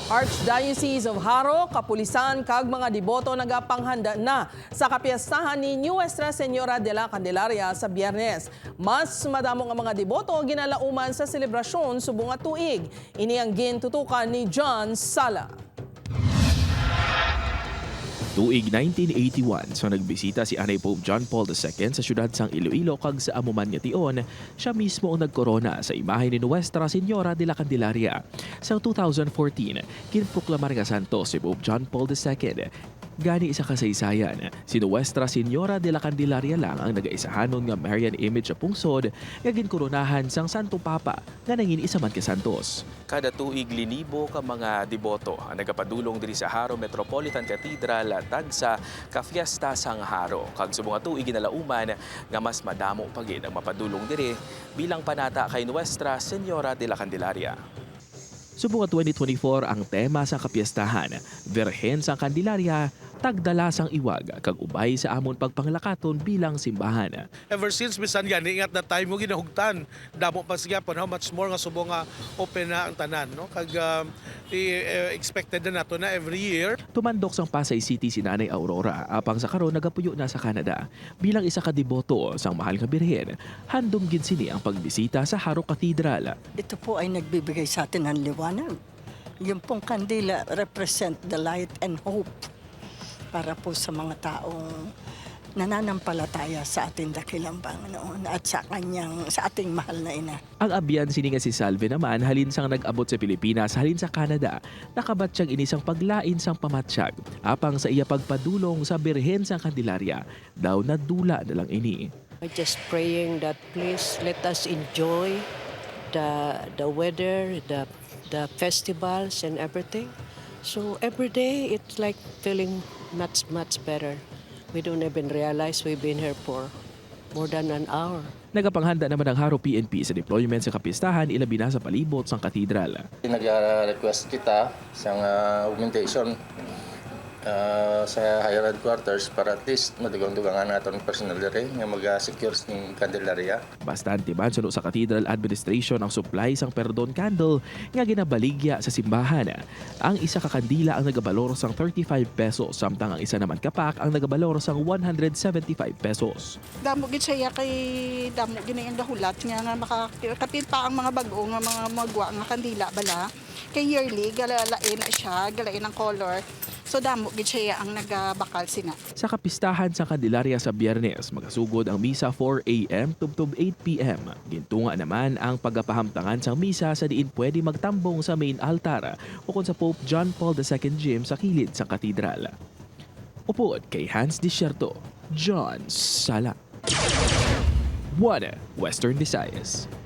Archdiocese of Haro, kapulisan kag mga deboto nagapanghanda na sa kapiyastahan ni Nuestra Señora de la Candelaria sa Biyernes. Mas madamo nga mga deboto ginalauman sa selebrasyon subong nga tuig. Ini ang gintutukan ni John Sala. Tuig 1981 sa nagbisita si Anay Pope John Paul II sa syudad sang Iloilo kag sa amuman nga tion, siya mismo ang nagkorona sa imahe ni Nuestra Señora de la Candelaria. Sa 2014, kinproklamar nga santo si Pope John Paul II. Gani sa kasaysayan, si Nuestra Señora de la Candelaria lang ang nagaisahanon nga Marian image sa pungsod nga ginkoronahan sang Santo Papa nga nangin isa man ka santos. Kada tuig linibo ka mga deboto ang nagapadulong diri sa Haro Metropolitan Cathedral tagsa ka fiesta sang Haro. Kag subong nga tuig ginalauman nga mas madamo pa gid ang mapadulong diri bilang panata kay Nuestra Señora de la Candelaria. Subong nga 2024 ang tema sa kapiyastahan, Birhen sa Candelaria, tagdala sang iwag kag ubay sa amon pagpanglakaton bilang simbahan. Ever since bisan gani ingat na time mo ginahugtan, damo pa siya how much more nga subong nga open na ang tanan, no? Kag expected na nato na every year. Tumandok sang Pasay City si Nanay Aurora apang sa karon nagapuyo na sa Canada. Bilang isa ka deboto sang mahal nga birhen, handom gid sini ang pagbisita sa Haro Cathedral. Ito po ay nagbibigay sa atin ng liwanag. Yung pong kandila represent the light and hope para po sa mga taong nananampalataya sa ating dakilang Panginoon at sa ating mahal na ina. Ang abyan sini nga si Salve naman halin sang nag-abot sa Pilipinas halin sa Canada, nakabatsyag inisang paglain sang pamatsyag. Apang sa iya pagpadulong sa Birhen sang Candelaria, daw nadula na lang ini. I'm just praying that please let us enjoy the weather, the festivals and everything. So every day it's like feeling much better. We don't even realize we've been here for more than an hour. Nagapanghanda naman ang Haro PNP sa deployment sa kapistahan ilabi na sa palibot sang katedral. Nag-request kita sa augmentation sa higher headquarters para at least madugang-dugangan natin personal diri nga mag-secure ng Candelaria. Bastante man suno sa Cathedral Administration ang supply sang perdon candle nga ginabaligya sa simbahan. Ang isa ka kandila ang nagabalor sang 35 pesos samtang ang isa naman kapak ang nagabalor sang 175 pesos. Damo gid siya kay damo gini ang dahulat nga makakapit pa ang mga bag-o nga mga magwa nga kandila bala. Kay yearly galalain na siya, galain ang color. So damo gid siya ang nagabakal sina. Sa kapistahan sa Candelaria sa Biyernes, magasugod ang misa 4 a.m. tubtob 8 p.m. Gintunga naman ang pagapahamtangan sa misa sa diin pwede magtambong sa main altar o kung sa Pope John Paul II Gym sa kilid sa katedral. Upod kay Hans Desierto, John Sala. 1 Western Visayas.